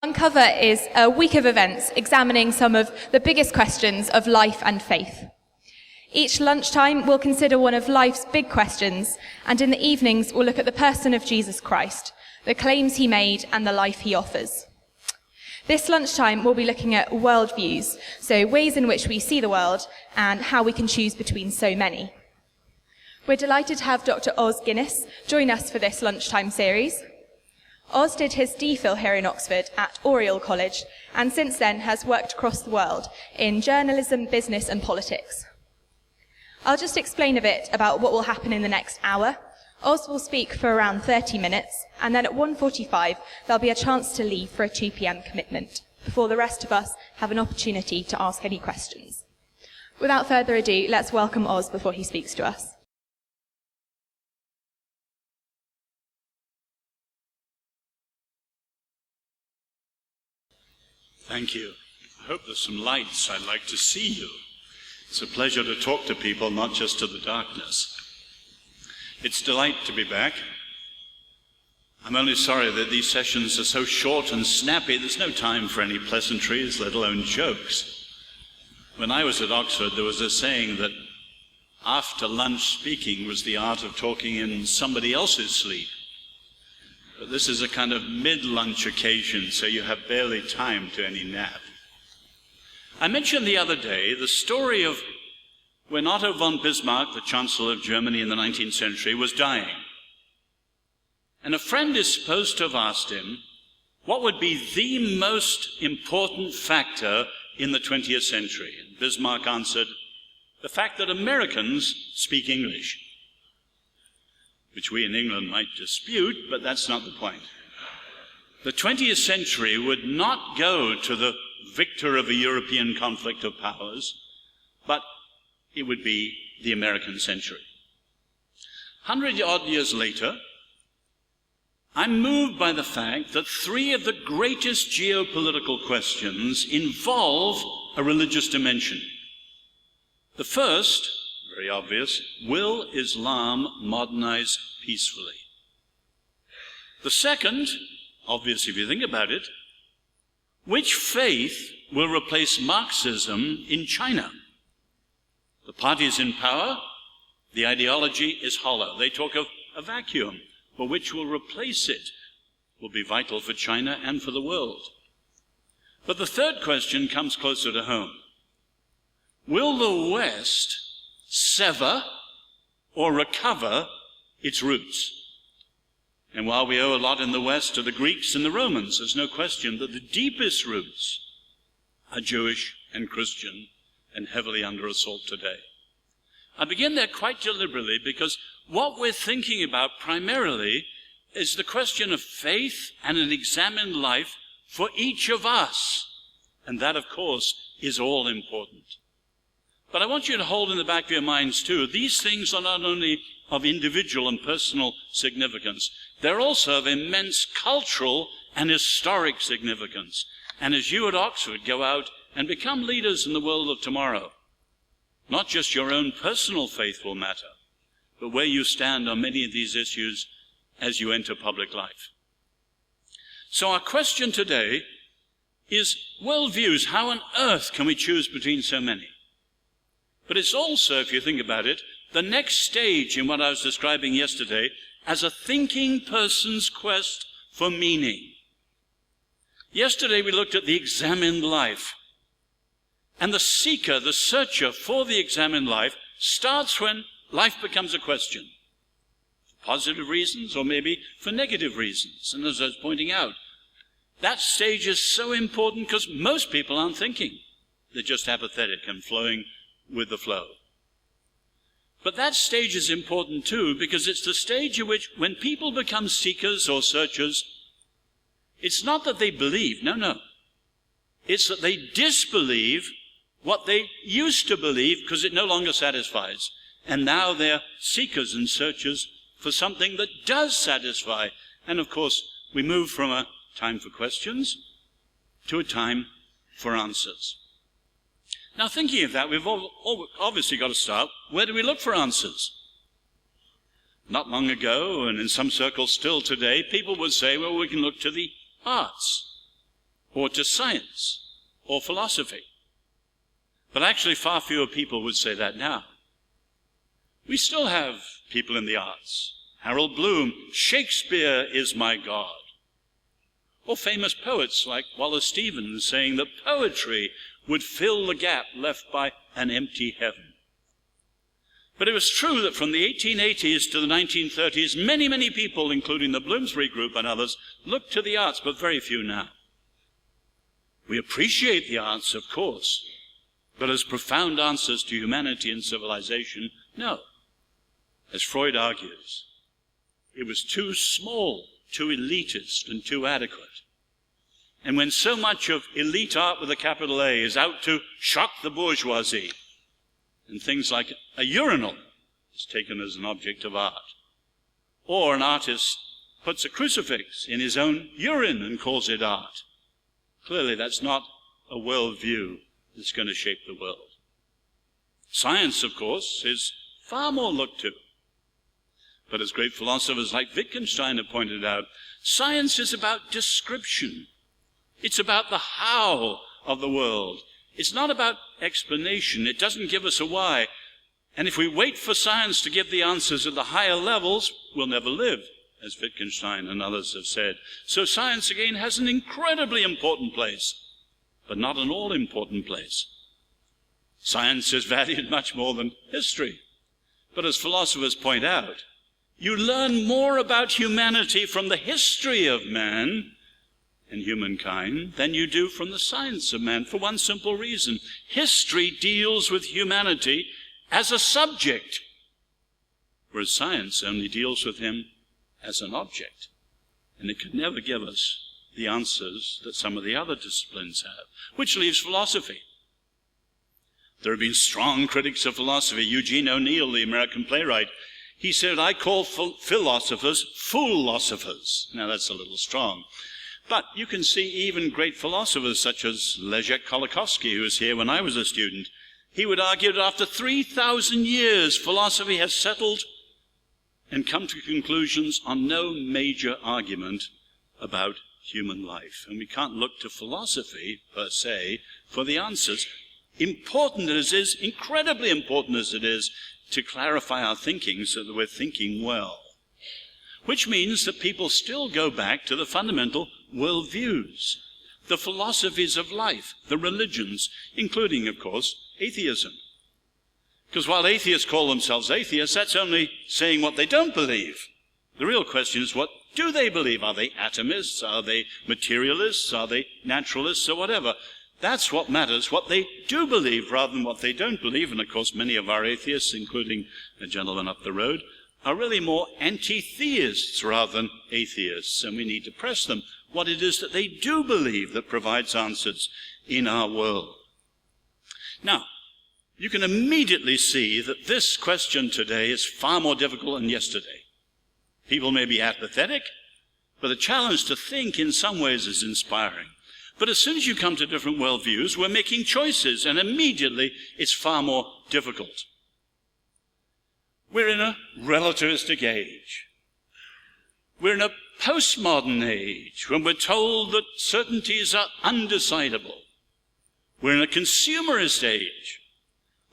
Uncover is a week of events examining some of the biggest questions of life and faith. Each lunchtime we'll consider one of life's big questions, and in the evenings we'll look at the person of Jesus Christ, the claims he made and the life he offers. This lunchtime we'll be looking at worldviews, so ways in which we see the world and how we can choose between so many. We're delighted to have Dr. Oz Guinness join us for this lunchtime series. Oz did his DPhil here in Oxford at Oriel College, and since then has worked across the world in journalism, business and politics. I'll just explain a bit about what will happen in the next hour. Oz will speak for around 30 minutes, and then at 1:45 there'll be a chance to leave for a 2 p.m. commitment, before the rest of us have an opportunity to ask any questions. Without further ado, let's welcome Oz before he speaks to us. Thank you. I hope there's some lights. I'd like to see you. It's a pleasure to talk to people, not just to the darkness. It's a delight to be back. I'm only sorry that these sessions are so short and snappy. There's no time for any pleasantries, let alone jokes. When I was at Oxford, there was a saying that after lunch speaking was the art of talking in somebody else's sleep. But this is a kind of mid-lunch occasion, so you have barely time to any nap. I mentioned the other day the story of when Otto von Bismarck, the Chancellor of Germany in the 19th century, was dying. And a friend is supposed to have asked him what would be the most important factor in the 20th century. And Bismarck answered, the fact that Americans speak English, which we in England might dispute, but that's not the point. The 20th century would not go to the victor of a European conflict of powers, but it would be the American century. 100-odd years later, I'm moved by the fact that 3 of the greatest geopolitical questions involve a religious dimension. The first, very obvious, will Islam modernize peacefully? The second, obvious if you think about it, which faith will replace Marxism in China? The party is in power, the ideology is hollow. They talk of a vacuum, but which will replace it will be vital for China and for the world. But the third question comes closer to home. Will the West sever or recover its roots? And while we owe a lot in the West to the Greeks and the Romans, there's no question that the deepest roots are Jewish and Christian and heavily under assault today. I begin there quite deliberately because what we're thinking about primarily is the question of faith and an examined life for each of us. And that, of course, is all important. But I want you to hold in the back of your minds, too, these things are not only of individual and personal significance, they're also of immense cultural and historic significance. And as you at Oxford go out and become leaders in the world of tomorrow, not just your own personal faith will matter, but where you stand on many of these issues as you enter public life. So our question today is worldviews. How on earth can we choose between so many? But it's also, if you think about it, the next stage in what I was describing yesterday as a thinking person's quest for meaning. Yesterday we looked at the examined life. And the seeker, the searcher for the examined life starts when life becomes a question. For positive reasons or maybe for negative reasons. And as I was pointing out, that stage is so important because most people aren't thinking. They're just apathetic and flowing with the flow. But that stage is important too because it's the stage in which when people become seekers or searchers, it's not that they believe, no. It's that they disbelieve what they used to believe because it no longer satisfies. And now they're seekers and searchers for something that does satisfy. And of course, we move from a time for questions to a time for answers. Now, thinking of that, we've obviously got to start, where do we look for answers? Not long ago, and in some circles still today, people would say, well, we can look to the arts. or to science, or philosophy. But actually far fewer people would say that now. We still have people in the arts. Harold Bloom, Shakespeare is my God. Or famous poets like Wallace Stevens saying that poetry would fill the gap left by an empty heaven. But it was true that from the 1880s to the 1930s, many people, including the Bloomsbury Group and others, looked to the arts, but very few now. We appreciate the arts, of course, but as profound answers to humanity and civilization, no. As Freud argues, it was too small, too elitist, and too adequate. And when so much of elite art with a capital A is out to shock the bourgeoisie, and things like a urinal is taken as an object of art, or an artist puts a crucifix in his own urine and calls it art, clearly that's not a worldview that's going to shape the world. Science, of course, is far more looked to. But as great philosophers like Wittgenstein have pointed out, science is about description. It's about the how of the world. It's not about explanation. It doesn't give us a why. And if we wait for science to give the answers at the higher levels, we'll never live, as Wittgenstein and others have said. So science, again, has an incredibly important place, but not an all-important place. Science is valued much more than history. But as philosophers point out, you learn more about humanity from the history of man and humankind than you do from the science of man, for one simple reason. History deals with humanity as a subject, whereas science only deals with him as an object. And it can never give us the answers that some of the other disciplines have, which leaves philosophy. There have been strong critics of philosophy. Eugene O'Neill, the American playwright, he said, I call philosophers fool-losophers. Now that's a little strong. But you can see even great philosophers such as Leszek Kolakowski, who was here when I was a student. He would argue that after 3,000 years, philosophy has settled and come to conclusions on no major argument about human life. And we can't look to philosophy, per se, for the answers. Important as it is, incredibly important as it is, to clarify our thinking so that we're thinking well. Which means that people still go back to the fundamental worldviews, the philosophies of life, the religions, including, of course, atheism. Because while atheists call themselves atheists, that's only saying what they don't believe. The real question is, what do they believe? Are they atomists? Are they materialists? Are they naturalists? Or whatever. That's what matters, what they do believe rather than what they don't believe. And of course, many of our atheists, including a gentleman up the road, are really more anti-theists rather than atheists. And we need to press them what it is that they do believe that provides answers in our world. Now, you can immediately see that this question today is far more difficult than yesterday. People may be apathetic, but the challenge to think in some ways is inspiring. But as soon as you come to different worldviews, we're making choices, and immediately it's far more difficult. We're in a relativistic age. We're in a postmodern age when we're told that certainties are undecidable. We're in a consumerist age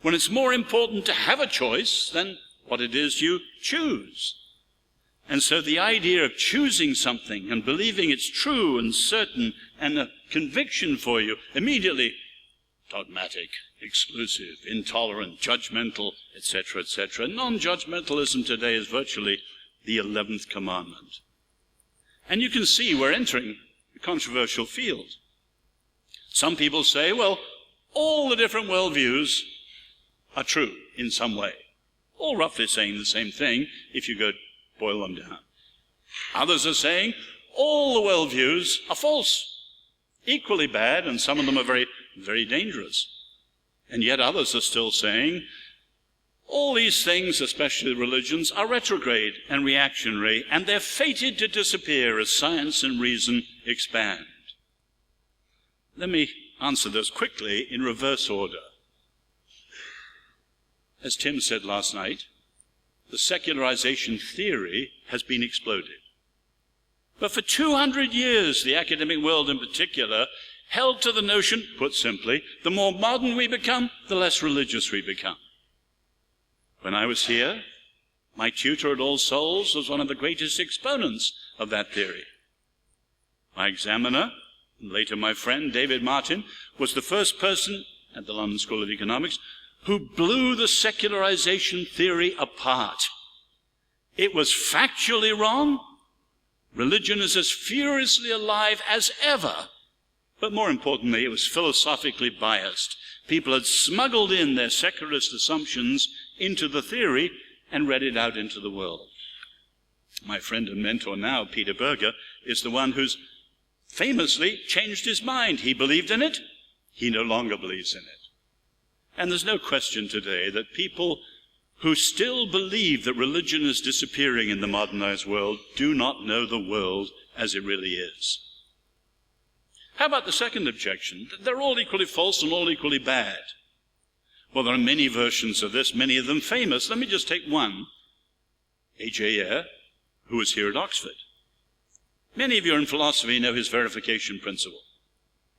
when it's more important to have a choice than what it is you choose. And so the idea of choosing something and believing it's true and certain and a conviction for you, immediately dogmatic, exclusive, intolerant, judgmental, etc., etc. Non-judgmentalism today is virtually the 11th commandment. And you can see we're entering a controversial field. Some people say, well, all the different worldviews are true in some way, all roughly saying the same thing if you go boil them down. Others are saying all the worldviews are false, equally bad, and some of them are very, very dangerous. And yet others are still saying all these things, especially religions, are retrograde and reactionary, and they're fated to disappear as science and reason expand. Let me answer this quickly in reverse order. As Tim said last night, the secularization theory has been exploded. But for 200 years, the academic world in particular held to the notion, put simply, the more modern we become, the less religious we become. When I was here, my tutor at All Souls was one of the greatest exponents of that theory. My examiner, and later my friend David Martin, was the first person at the London School of Economics who blew the secularization theory apart. It was factually wrong. Religion is as furiously alive as ever. But more importantly, it was philosophically biased. People had smuggled in their secularist assumptions into the theory and read it out into the world. My friend and mentor now, Peter Berger, is the one who's famously changed his mind. He believed in it. He no longer believes in it. And there's no question today that people who still believe that religion is disappearing in the modernized world do not know the world as it really is. How about the second objection? They're all equally false and all equally bad. Well, there are many versions of this, many of them famous. Let me just take one. A.J. Ayer, who was here at Oxford. Many of you in philosophy know his verification principle.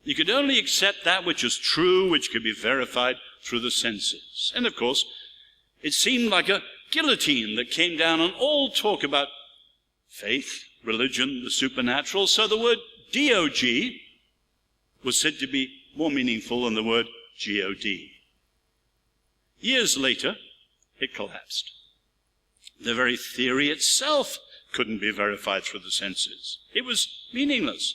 You could only accept that which is true, which could be verified through the senses. And of course, it seemed like a guillotine that came down on all talk about faith, religion, the supernatural. So the word DOG was said to be more meaningful than the word GOD. Years later, it collapsed. The very theory itself couldn't be verified through the senses. It was meaningless.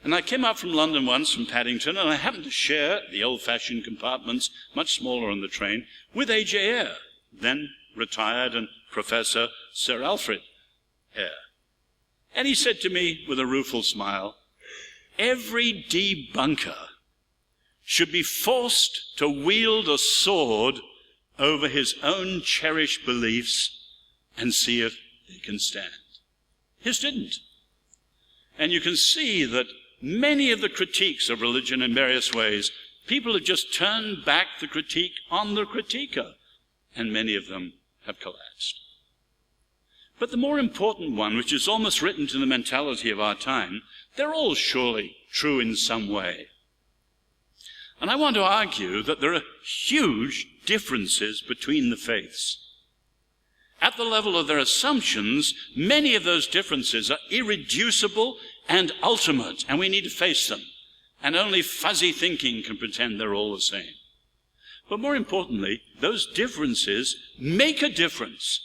And I came up from London once, from Paddington, and I happened to share the old-fashioned compartments, much smaller on the train, with A.J. Ayer, then retired and Professor Sir Alfred Ayer. And he said to me with a rueful smile, every debunker should be forced to wield a sword over his own cherished beliefs and see if they can stand. His didn't. And you can see that many of the critiques of religion in various ways, people have just turned back the critique on the critiquer, and many of them have collapsed. But the more important one, which is almost written to the mentality of our time, they're all surely true in some way. And I want to argue that there are huge differences between the faiths. At the level of their assumptions, many of those differences are irreducible and ultimate, and we need to face them. And only fuzzy thinking can pretend they're all the same. But more importantly, those differences make a difference.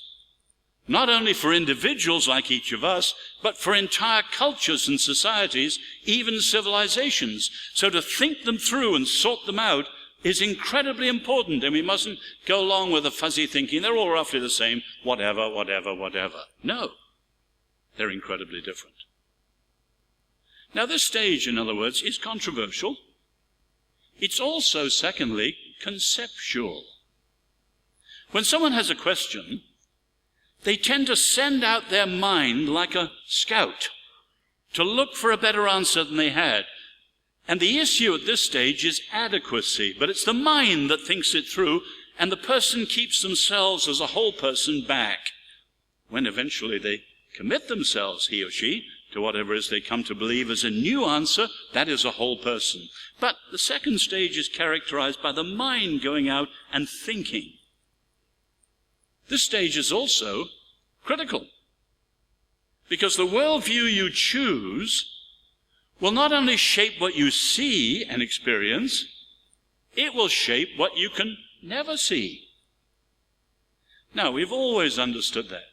Not only for individuals like each of us, but for entire cultures and societies, even civilizations. So to think them through and sort them out is incredibly important, and we mustn't go along with the fuzzy thinking, they're all roughly the same, whatever. No, they're incredibly different. Now this stage, in other words, is controversial. It's also, secondly, conceptual. When someone has a question, they tend to send out their mind like a scout to look for a better answer than they had. And the issue at this stage is adequacy, but it's the mind that thinks it through, and the person keeps themselves as a whole person back. When eventually they commit themselves, he or she, to whatever it is they come to believe as a new answer, that is a whole person. But the second stage is characterized by the mind going out and thinking. This stage is also critical, because the worldview you choose will not only shape what you see and experience, it will shape what you can never see. Now, we've always understood that.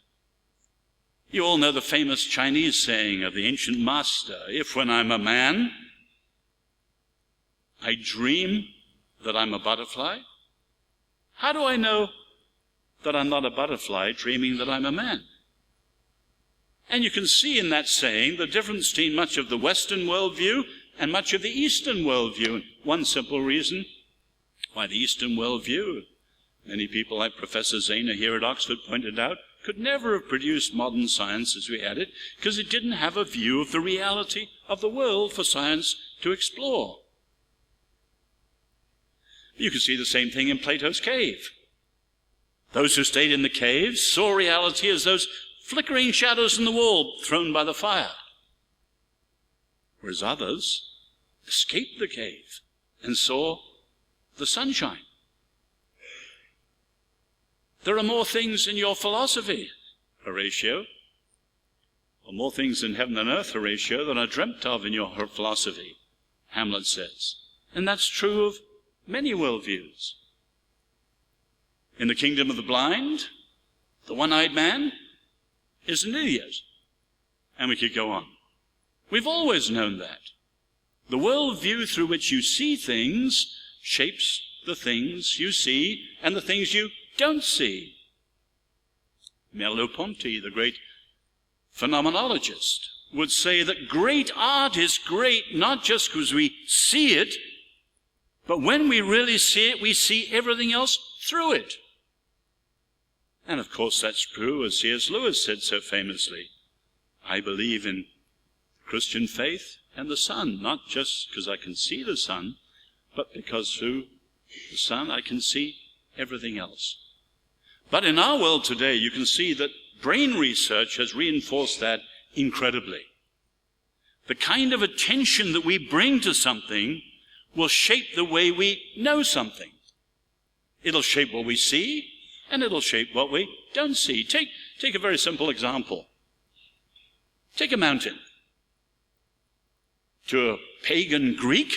You all know the famous Chinese saying of the ancient master, if when I'm a man, I dream that I'm a butterfly, how do I know that I'm not a butterfly dreaming that I'm a man? And you can see in that saying the difference between much of the Western worldview and much of the Eastern worldview. One simple reason why the Eastern worldview, many people like Professor Zehner here at Oxford pointed out, could never have produced modern science as we had it, because it didn't have a view of the reality of the world for science to explore. You can see the same thing in Plato's cave. Those who stayed in the caves saw reality as those flickering shadows in the wall thrown by the fire. Whereas others escaped the cave and saw the sunshine. There are more things in your philosophy, Horatio, or more things in heaven and earth, Horatio, than are dreamt of in your philosophy, Hamlet says. And that's true of many worldviews. In the kingdom of the blind, the one-eyed man is an idiot. And we could go on. We've always known that. The worldview through which you see things shapes the things you see and the things you don't see. Merleau-Ponty, the great phenomenologist, would say that great art is great not just because we see it, but when we really see it, we see everything else through it. And of course that's true, as C.S. Lewis said so famously. I believe in Christian faith and the sun, not just because I can see the sun, but because through the sun I can see everything else. But in our world today, you can see that brain research has reinforced that incredibly. The kind of attention that we bring to something will shape the way we know something. It'll shape what we see, and it'll shape what we don't see. Take a very simple example. Take a mountain. To a pagan Greek,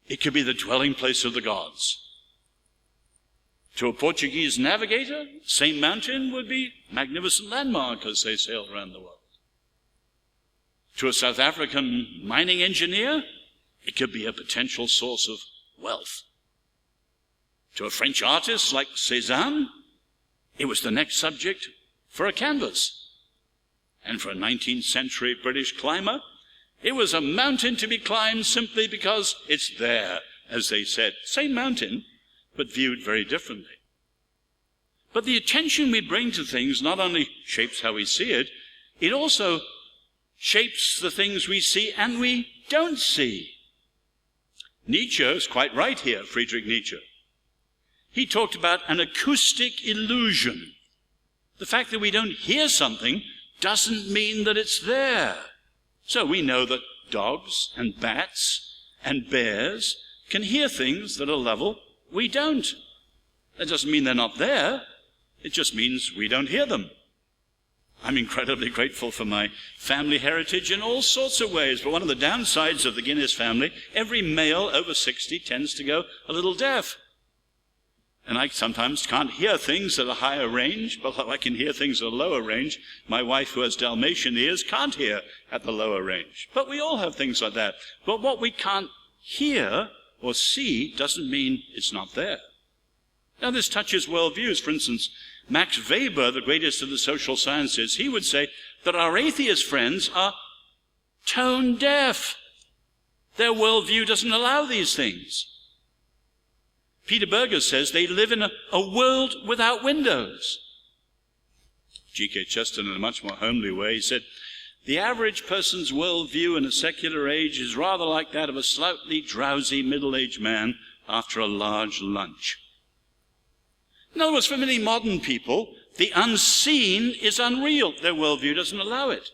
it could be the dwelling place of the gods. To a Portuguese navigator, same mountain would be a magnificent landmark as they sailed around the world. To a South African mining engineer, it could be a potential source of wealth. To a French artist like Cézanne, it was the next subject for a canvas. And for a 19th century British climber, it was a mountain to be climbed simply because it's there, as they said. Same mountain, but viewed very differently. But the attention we bring to things not only shapes how we see it, it also shapes the things we see and we don't see. Nietzsche is quite right here, Friedrich Nietzsche. He talked about an acoustic illusion. The fact that we don't hear something doesn't mean that it's there. So we know that dogs and bats and bears can hear things at a level we don't. That doesn't mean they're not there. It just means we don't hear them. I'm incredibly grateful for my family heritage in all sorts of ways, but one of the downsides of the Guinness family, every male over 60 tends to go a little deaf. And I sometimes can't hear things at a higher range, but I can hear things at a lower range. My wife, who has Dalmatian ears, can't hear at the lower range. But we all have things like that. But what we can't hear or see doesn't mean it's not there. Now, this touches worldviews. For instance, Max Weber, the greatest of the social sciences, he would say that our atheist friends are tone deaf. Their worldview doesn't allow these things. Peter Berger says they live in a world without windows. G.K. Chesterton, in a much more homely way, he said, the average person's worldview in a secular age is rather like that of a slightly drowsy middle-aged man after a large lunch. In other words, for many modern people, the unseen is unreal. Their worldview doesn't allow it.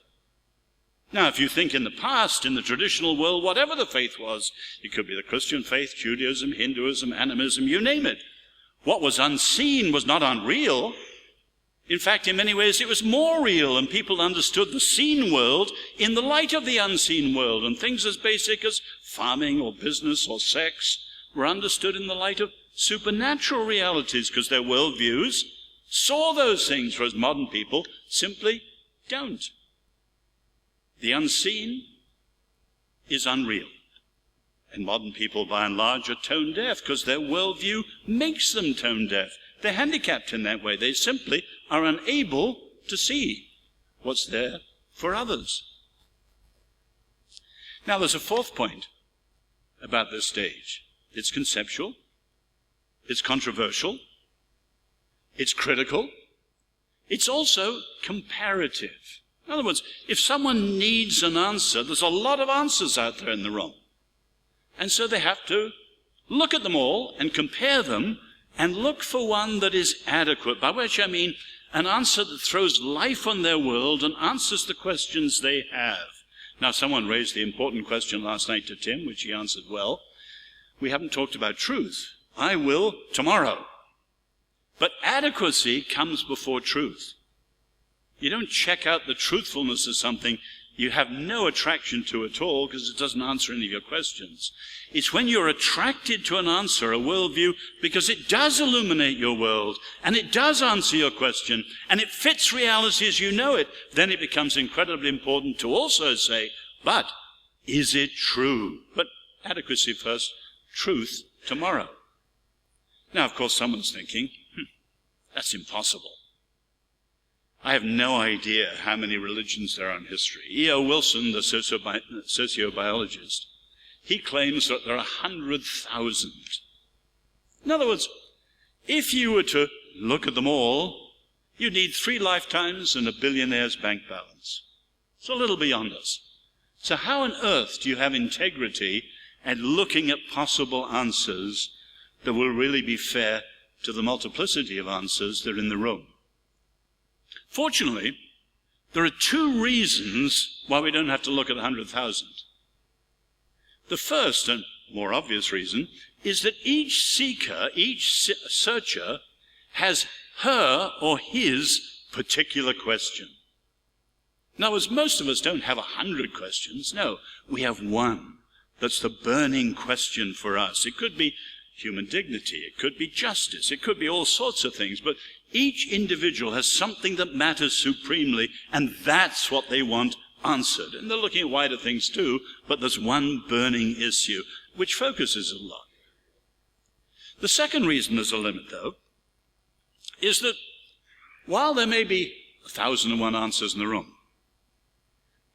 Now, if you think in the past, in the traditional world, whatever the faith was, it could be the Christian faith, Judaism, Hinduism, animism, you name it. What was unseen was not unreal. In fact, in many ways, it was more real, and people understood the seen world in the light of the unseen world, and things as basic as farming or business or sex were understood in the light of supernatural realities, because their worldviews saw those things, whereas modern people simply don't. The unseen is unreal. And modern people, by and large, are tone deaf because their worldview makes them tone deaf. They're handicapped in that way. They simply are unable to see what's there for others. Now, there's a fourth point about this stage. It's conceptual. It's controversial. It's critical. It's also comparative. In other words, if someone needs an answer, there's a lot of answers out there in the room. And so they have to look at them all and compare them and look for one that is adequate, by which I mean an answer that throws life on their world and answers the questions they have. Now, someone raised the important question last night to Tim, which he answered well. We haven't talked about truth. I will tomorrow. But adequacy comes before truth. You don't check out the truthfulness of something you have no attraction to at all because it doesn't answer any of your questions. It's when you're attracted to an answer, a worldview, because it does illuminate your world and it does answer your question and it fits reality as you know it, then it becomes incredibly important to also say, but is it true? But adequacy first, truth tomorrow. Now, of course, someone's thinking, that's impossible. I have no idea how many religions there are in history. E.O. Wilson, the sociobiologist, he claims that there are 100,000. In other words, if you were to look at them all, you'd need 3 lifetimes and a billionaire's bank balance. It's a little beyond us. So how on earth do you have integrity and looking at possible answers that will really be fair to the multiplicity of answers that are in the room? Fortunately, there are 2 reasons why we don't have to look at 100,000. The first and more obvious reason is that each seeker, each searcher has her or his particular question. In other words, most of us don't have 100 questions. No, we have one that's the burning question for us. It could be human dignity, it could be justice, it could be all sorts of things, but each individual has something that matters supremely, and that's what they want answered. And they're looking at wider things too, but there's one burning issue which focuses a lot. The second reason there's a limit, though, is that while there may be 1,001 answers in the room,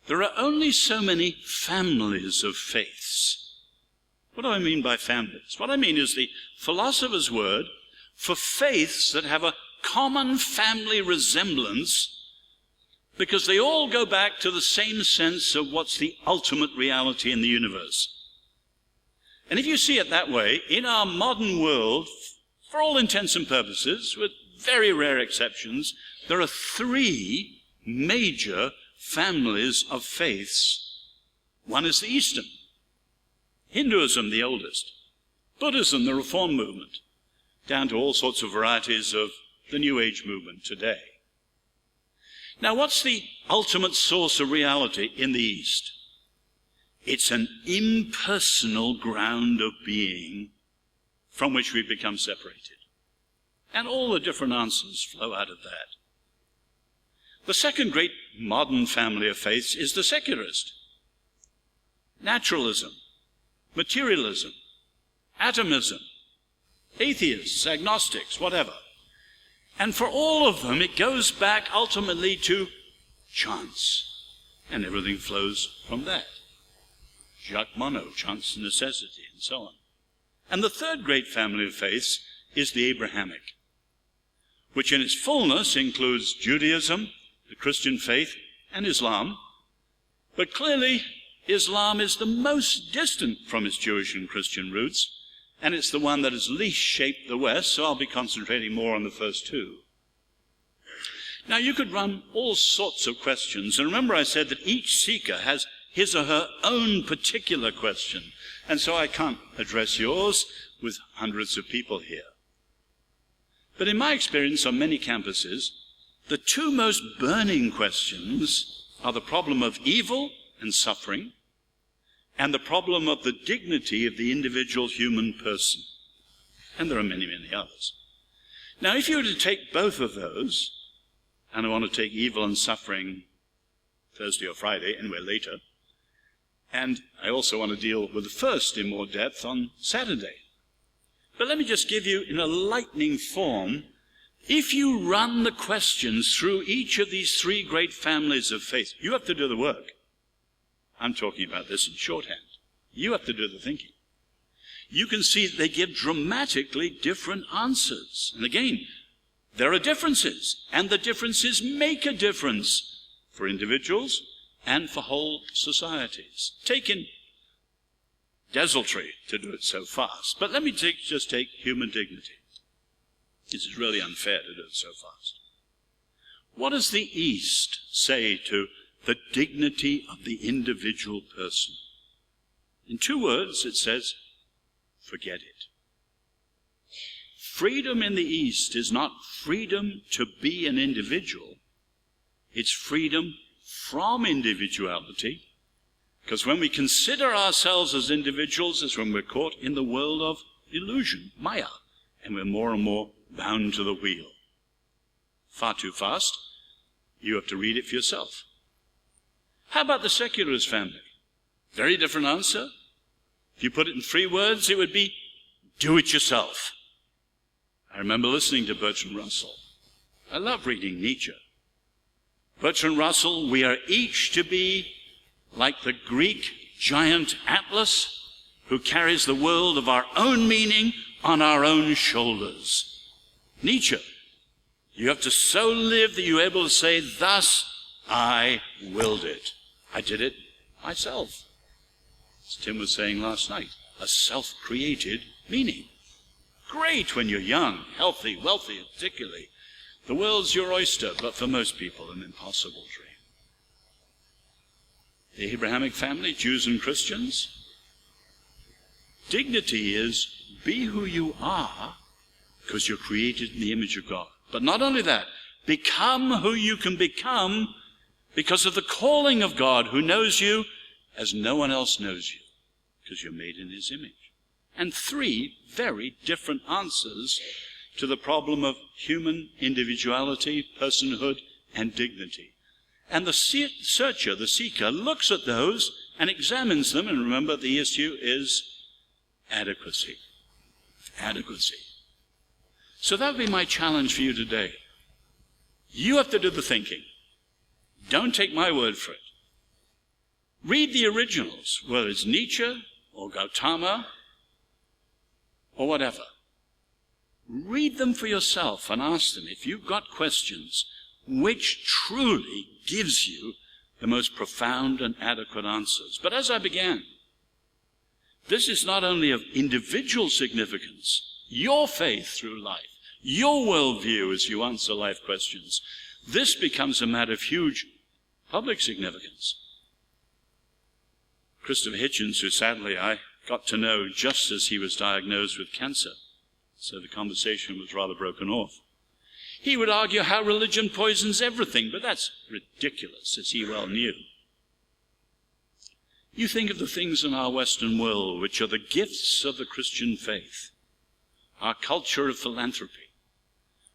there are only so many families of faiths. What do I mean by families? What I mean is the philosopher's word for faiths that have a common family resemblance because they all go back to the same sense of what's the ultimate reality in the universe. And if you see it that way, in our modern world, for all intents and purposes, with very rare exceptions, there are 3 major families of faiths. One is the Eastern, Hinduism the oldest, Buddhism the Reform movement, down to all sorts of varieties of the New Age movement today. Now, what's the ultimate source of reality in the East? It's an impersonal ground of being from which we've become separated. And all the different answers flow out of that. The second great modern family of faiths is the secularist. Naturalism, materialism, atomism, atheists, agnostics, whatever. And for all of them, it goes back ultimately to chance. And everything flows from that. Jacques Monod, chance and necessity, and so on. And the third great family of faiths is the Abrahamic, which in its fullness includes Judaism, the Christian faith, and Islam. But clearly, Islam is the most distant from its Jewish and Christian roots, and it's the one that has least shaped the West, so I'll be concentrating more on the first 2. Now, you could run all sorts of questions, and remember I said that each seeker has his or her own particular question, and so I can't address yours with hundreds of people here. But in my experience on many campuses, the 2 most burning questions are the problem of evil and suffering, and the problem of the dignity of the individual human person. And there are many, many others. Now, if you were to take both of those, and I want to take evil and suffering Thursday or Friday, anywhere later, and I also want to deal with the first in more depth on Saturday. But let me just give you, in a lightning form, if you run the questions through each of these 3 great families of faith, you have to do the work. I'm talking about this in shorthand. You have to do the thinking. You can see that they give dramatically different answers. And again, there are differences, and the differences make a difference for individuals and for whole societies. Taken desultory to do it so fast, but let me just take human dignity. This is really unfair to do it so fast. What does the East say to the dignity of the individual person. In 2 words, it says, forget it. Freedom in the East is not freedom to be an individual. It's freedom from individuality, because when we consider ourselves as individuals, is when we're caught in the world of illusion, Maya, and we're more and more bound to the wheel. Far too fast. You have to read it for yourself. How about the secularist family? Very different answer. If you put it in 3 words, it would be, do it yourself. I remember listening to Bertrand Russell. I love reading Nietzsche. Bertrand Russell, we are each to be like the Greek giant Atlas, who carries the world of our own meaning on our own shoulders. Nietzsche, you have to so live that you're able to say, thus I willed it. I did it myself. As Tim was saying last night, a self-created meaning. Great when you're young, healthy, wealthy, particularly. The world's your oyster, but for most people, an impossible dream. The Abrahamic family, Jews and Christians, dignity is be who you are because you're created in the image of God. But not only that, become who you can become because of the calling of God, who knows you as no one else knows you, because you're made in his image. And 3 very different answers to the problem of human individuality, personhood, and dignity. And the searcher, the seeker, looks at those and examines them. And remember, the issue is adequacy. Adequacy. So that would be my challenge for you today. You have to do the thinking. Don't take my word for it. Read the originals, whether it's Nietzsche or Gautama or whatever. Read them for yourself and ask them, if you've got questions, which truly gives you the most profound and adequate answers. But as I began, this is not only of individual significance, your faith through life, your worldview as you answer life questions. This becomes a matter of huge public significance. Christopher Hitchens, who sadly I got to know just as he was diagnosed with cancer, so the conversation was rather broken off. He would argue how religion poisons everything, but that's ridiculous, as he well knew. You think of the things in our Western world which are the gifts of the Christian faith, our culture of philanthropy,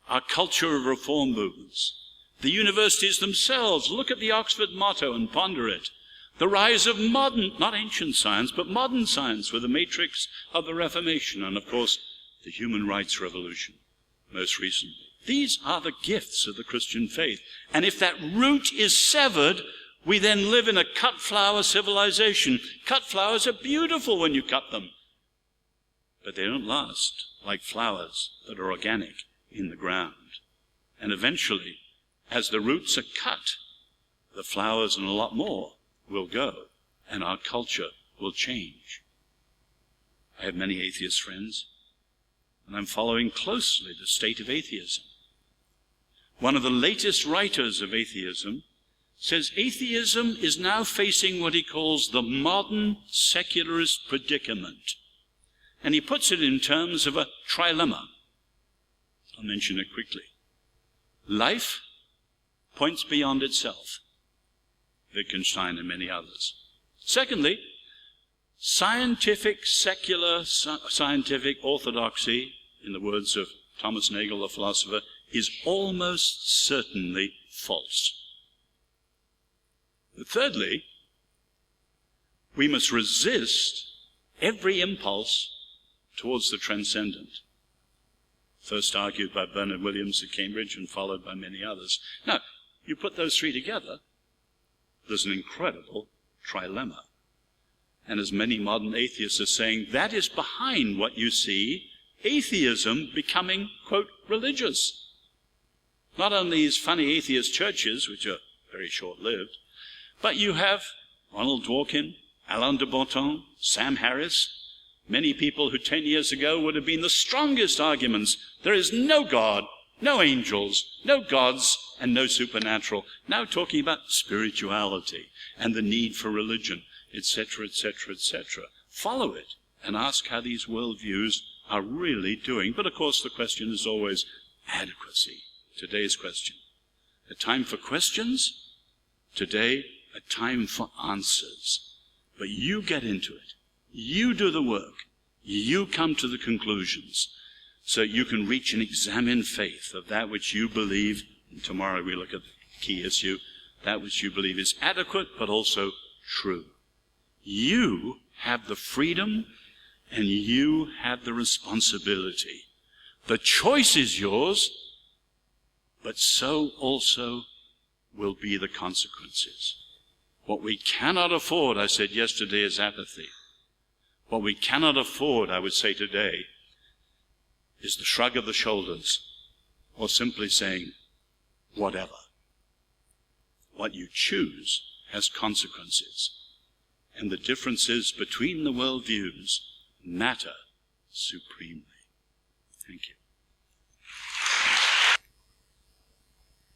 our culture of reform movements, the universities themselves. Look at the Oxford motto and ponder it. The rise of modern, not ancient science, but modern science with the matrix of the Reformation, and of course, the human rights revolution, most recently. These are the gifts of the Christian faith. And if that root is severed, we then live in a cut flower civilization. Cut flowers are beautiful when you cut them, but they don't last like flowers that are organic in the ground. And eventually, as the roots are cut, the flowers and a lot more will go, and our culture will change. I have many atheist friends, and I'm following closely the state of atheism. One of the latest writers of atheism says atheism is now facing what he calls the modern secularist predicament. And he puts it in terms of a trilemma. I'll mention it quickly. Life points beyond itself. Wittgenstein and many others. Secondly, secular scientific orthodoxy, in the words of Thomas Nagel, the philosopher, is almost certainly false. But thirdly, we must resist every impulse towards the transcendent. First argued by Bernard Williams at Cambridge and followed by many others. Now, you put those 3 together, there's an incredible trilemma. And as many modern atheists are saying, that is behind what you see, atheism becoming, quote, religious. Not only these funny atheist churches, which are very short-lived, but you have Ronald Dworkin, Alain de Botton, Sam Harris, many people who 10 years ago would have been the strongest arguments. There is no God, No angels, no gods, and no supernatural. Now talking about spirituality and the need for religion, etc., etc., etc. Follow it and ask how these worldviews are really doing. But of course the question is always adequacy. Today's question. A time for questions. Today, a time for answers. But you get into it. You do the work. You come to the conclusions so you can reach and examine faith of that which you believe. And tomorrow we look at the key issue, that which you believe is adequate but also true. You have the freedom and you have the responsibility. The choice is yours, but so also will be the consequences. What we cannot afford, I said yesterday, is apathy. What we cannot afford, I would say today, is the shrug of the shoulders or simply saying, whatever. What you choose has consequences, and the differences between the worldviews matter supremely.